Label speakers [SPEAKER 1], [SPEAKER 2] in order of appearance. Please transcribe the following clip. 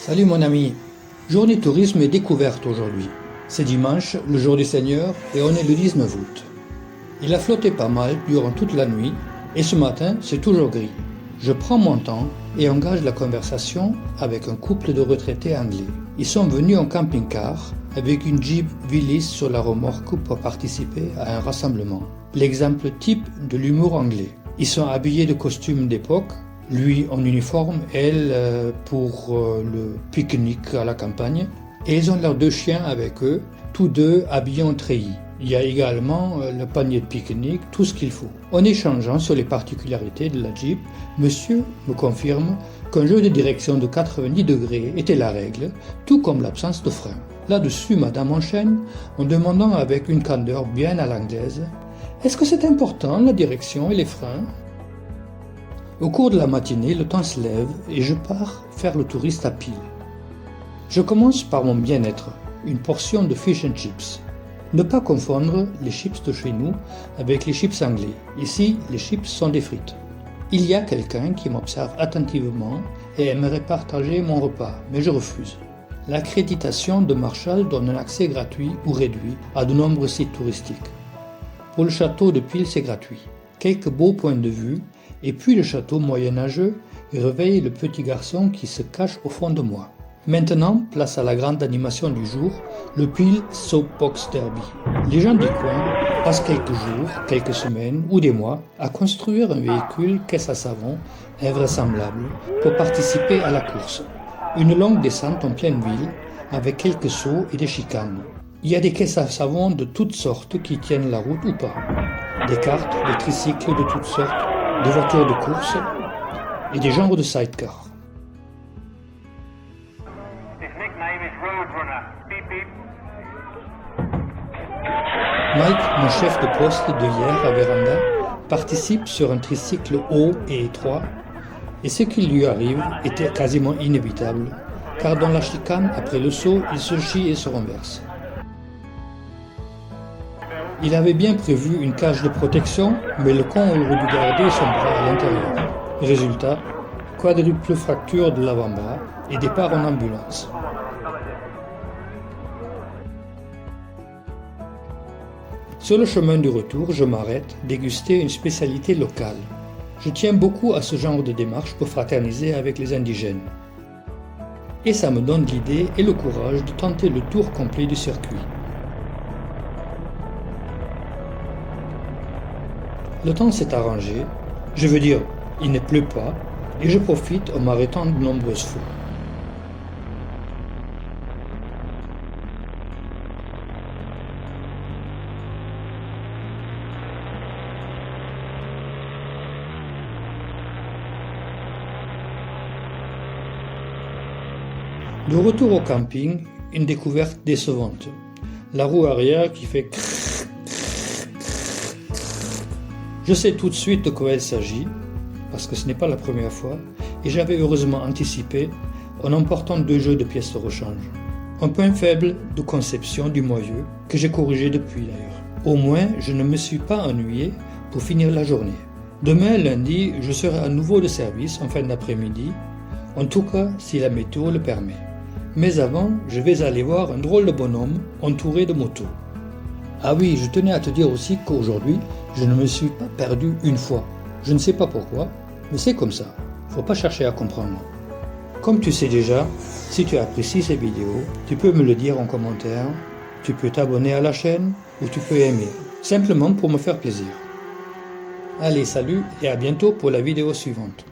[SPEAKER 1] Salut mon ami, journée tourisme et découverte aujourd'hui. C'est dimanche, le jour du Seigneur, et on est le 19 août. Il a flotté pas mal durant toute la nuit, et ce matin, c'est toujours gris. Je prends mon temps et engage la conversation avec un couple de retraités anglais. Ils sont venus en camping-car avec une Jeep Willys sur la remorque pour participer à un rassemblement. L'exemple type de l'humour anglais. Ils sont habillés de costumes d'époque, lui en uniforme, elle pour le pique-nique à la campagne. Et ils ont leurs deux chiens avec eux, tous deux habillés en treillis. Il y a également le panier de pique-nique, tout ce qu'il faut. En échangeant sur les particularités de la Jeep, monsieur me confirme qu'un jeu de direction de 90 degrés était la règle, tout comme l'absence de frein. Là-dessus, madame enchaîne en demandant avec une candeur bien à l'anglaise « Est-ce que c'est important, la direction et les freins ?» Au cours de la matinée, le temps se lève et je pars faire le touriste à pied. Je commence par mon bien-être, une portion de fish and chips. Ne pas confondre les chips de chez nous avec les chips anglais. Ici, les chips sont des frites. Il y a quelqu'un qui m'observe attentivement et aimerait partager mon repas, mais je refuse. L'accréditation de Marshall donne un accès gratuit ou réduit à de nombreux sites touristiques. Pour le château de Peel, c'est gratuit. Quelques beaux points de vue, et puis le château moyenâgeux réveille le petit garçon qui se cache au fond de moi. Maintenant, place à la grande animation du jour, le Peel Soapbox Derby. Les gens du coin passent quelques jours, quelques semaines ou des mois à construire un véhicule caisse à savon invraisemblable pour participer à la course. Une longue descente en pleine ville avec quelques sauts et des chicanes. Il y a des caisses à savon de toutes sortes qui tiennent la route ou pas. Des karts, des tricycles de toutes sortes, des voitures de course et des genres de sidecar. Mike, mon chef de poste de hier à Véranda, participe sur un tricycle haut et étroit, et ce qui lui arrive était quasiment inévitable, car dans la chicane, après le saut, il se chie et se renverse. Il avait bien prévu une cage de protection, mais le con aurait dû garder son bras à l'intérieur. Résultat, quadruple fracture de l'avant-bras et départ en ambulance. Sur le chemin du retour, je m'arrête déguster une spécialité locale. Je tiens beaucoup à ce genre de démarche pour fraterniser avec les indigènes. Et ça me donne l'idée et le courage de tenter le tour complet du circuit. Le temps s'est arrangé, je veux dire, il ne pleut pas, et je profite en m'arrêtant de nombreuses fois. De retour au camping, une découverte décevante. La roue arrière qui fait crrr, crrr, crrr. Je sais tout de suite de quoi il s'agit, parce que ce n'est pas la première fois, et j'avais heureusement anticipé en emportant 2 jeux de pièces de rechange. Un point faible de conception du moyeu, que j'ai corrigé depuis d'ailleurs. Au moins, je ne me suis pas ennuyé pour finir la journée. Demain, lundi, je serai à nouveau de service en fin d'après-midi, en tout cas si la météo le permet. Mais avant, je vais aller voir un drôle de bonhomme entouré de motos. Ah oui, je tenais à te dire aussi qu'aujourd'hui, je ne me suis pas perdu une fois. Je ne sais pas pourquoi, mais c'est comme ça. Faut pas chercher à comprendre. Comme tu sais déjà, si tu apprécies ces vidéos, tu peux me le dire en commentaire, tu peux t'abonner à la chaîne ou tu peux aimer, simplement pour me faire plaisir. Allez, salut et à bientôt pour la vidéo suivante.